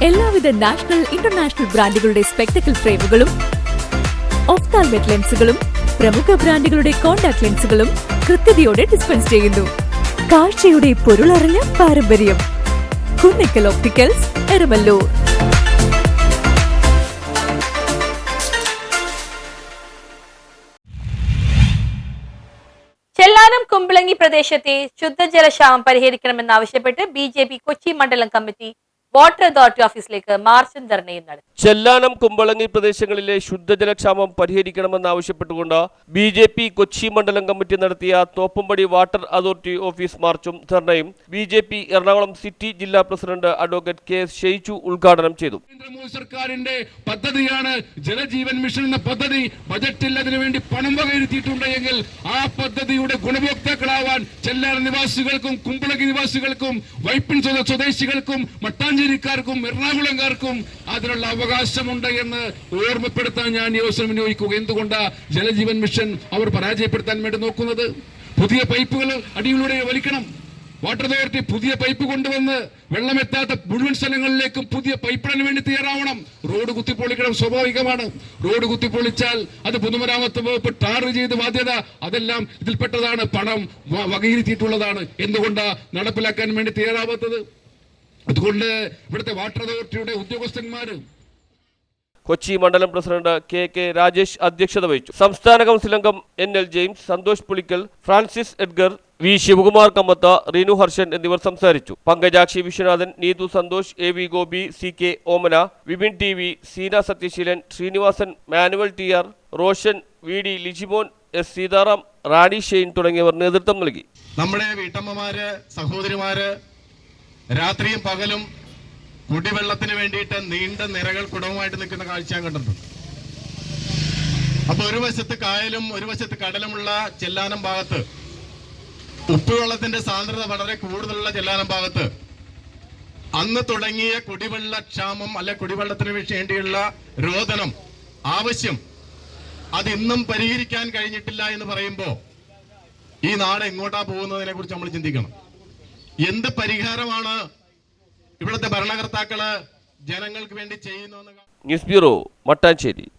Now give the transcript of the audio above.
എല്ലാവിധ national international ബ്രാൻഡുകളുടെ spectacle ഫ്രെയിമുകളും ഒഫ്താൽമെറ്റ് ലെൻസുകളും പ്രമുഖ ബ്രാൻഡുകളുടെ കോൺടാക്ട് ലെൻസുകളും കൃത്യതയോടെ ഡിസ്പെൻസ് ചെയ്യുന്നു. കാഴ്ചയുടെ പൊരുളറിഞ്ഞ പാരമ്പര്യം. കുന്നിക്കൽ ഒപ്റ്റിക്കൽസ്, എരമല്ലൂർ. ചെല്ലാനം കുമ്പളങ്ങി പ്രദേശത്തെ ശുദ്ധജലക്ഷാമം പരിഹരിക്കണമെന്നാവശ്യപ്പെട്ട് BJP കൊച്ചി മണ്ഡലം കമ്മിറ്റി വാട്ടർ അതോറിറ്റി ഓഫീസിലേക്ക് മാർച്ചും ധർണയും നടത്തി. ചെല്ലാനം കുമ്പളങ്ങി പ്രദേശങ്ങളിലെ ശുദ്ധജലക്ഷാമം പരിഹരിക്കണമെന്നാവശ്യപ്പെട്ടുകൊണ്ട് BJP കൊച്ചി മണ്ഡലം കമ്മിറ്റി നടത്തിയ തോപ്പുംപടി വാട്ടർ അതോറിറ്റി ഓഫീസ് മാർച്ചും ധർണയും BJP എറണാകുളം സിറ്റി ജില്ലാ പ്രസിഡന്റ് അഡ്വക്കേറ്റ് KS ഷെയ്ജു ഉദ്ഘാടനം ചെയ്തു. മോദി സർക്കാരിന്റെ പദ്ധതിയാണ് ജലജീവൻ മിഷൻ എന്ന പദ്ധതി. ബജറ്റിൽ അതിനുവേണ്ടി പണം വകയിരുത്തിയിട്ടുണ്ടെങ്കിൽ ആ പദ്ധതിയുടെ ഗുണഭോക്താക്കളാവാൻ ചെല്ലാനം നിവാസികൾക്കും കുമ്പളങ്ങി നിവാസികൾക്കും വൈപ്പിൻ സ്വദേശികൾക്കും മട്ടാഞ്ചേരിക്കാർക്കും എറണാകുളംകാർക്കും അതിനുള്ള അവകാശമുണ്ട് എന്ന് ഓർമ്മപ്പെടുത്താൻ ഞാൻ ഈ അവസരം വിനിയോഗിക്കുക. എന്തുകൊണ്ടാ ജലജീവൻ മിഷൻ അവർ പരാജയപ്പെടുത്താൻ വേണ്ടി നോക്കുന്നത്? പുതിയ പൈപ്പുകൾ അടിയിലൂടെ വലിക്കണം. വാട്ടർ അതോറിറ്റി പുതിയ പൈപ്പ് കൊണ്ടുവന്ന് വെള്ളമെത്താത്ത മുഴുവൻ സ്ഥലങ്ങളിലേക്കും പുതിയ പൈപ്പിടാൻ വേണ്ടി തയ്യാറാവണം. റോഡ് കുത്തിപ്പൊളിക്കണം, സ്വാഭാവികമാണ്. റോഡ് കുത്തിപ്പൊളിച്ചാൽ അത് പൊതുമരാമത്ത് വകുപ്പ് ടാർ ചെയ്ത് ബാധ്യത, അതെല്ലാം ഇതിൽപ്പെട്ടതാണ്. പണം വകയിരുത്തിയിട്ടുള്ളതാണ്. എന്തുകൊണ്ടാ നടപ്പിലാക്കാൻ വേണ്ടി തയ്യാറാവാത്തത്? അതുകൊണ്ട് ഇവിടുത്തെ വാട്ടർ അതോറിറ്റിയുടെ ഉദ്യോഗസ്ഥന്മാര് കൊച്ചി മണ്ഡലം പ്രസിഡന്റ് KK രാജേഷ് അധ്യക്ഷത വഹിച്ചു. സംസ്ഥാന കൗൺസിൽ അംഗം NL James, Santhosh Pulickal, Francis Edgar, V Sivakumar Kammath, Reenu Harshan എന്നിവർ സംസാരിച്ചു. Pankajakshi Viswanathan, Neethu Santhosh, AV Gopi, CK Omana, Vipin TV, Seena Sathyaseelan, Sreenivasan, Manuel TR, Roshan, VD Lijimon, S Seetharam, Rani Shane തുടങ്ങിയവർ നേതൃത്വം നൽകി. നമ്മുടെ വീട്ടമ്മമാര്, സഹോദരിമാര് രാത്രിയും പകലും കുടിവെള്ളത്തിന് വേണ്ടിയിട്ട് നീണ്ട നിരകൾ കുടവുമായിട്ട് നിൽക്കുന്ന കാഴ്ച ഞാൻ കണ്ടിട്ടുണ്ട്. അപ്പൊ ഒരു വശത്ത് കായലും ഒരു വശത്ത് കടലുമുള്ള ചെല്ലാനം ഭാഗത്ത്, ഉപ്പുവെള്ളത്തിന്റെ സാന്ദ്രത വളരെ കൂടുതലുള്ള ചെല്ലാനം ഭാഗത്ത് അന്ന് തുടങ്ങിയ കുടിവെള്ള ക്ഷാമം അല്ലെ കുടിവെള്ളത്തിന് വേണ്ടിയുള്ള രോദനം ആവശ്യം അത് ഇന്നും പരിഹരിക്കാൻ കഴിഞ്ഞിട്ടില്ല എന്ന് പറയുമ്പോ ഈ നാട് എങ്ങോട്ടാ പോകുന്നതിനെ കുറിച്ച് നമ്മൾ ചിന്തിക്കണം. എന്ത് പരിഹാരമാണ് ഇവിടുത്തെ ഭരണകർത്താക്കള് ജനങ്ങൾക്ക് വേണ്ടി ചെയ്യുന്നു? News bureau, Mattancherry.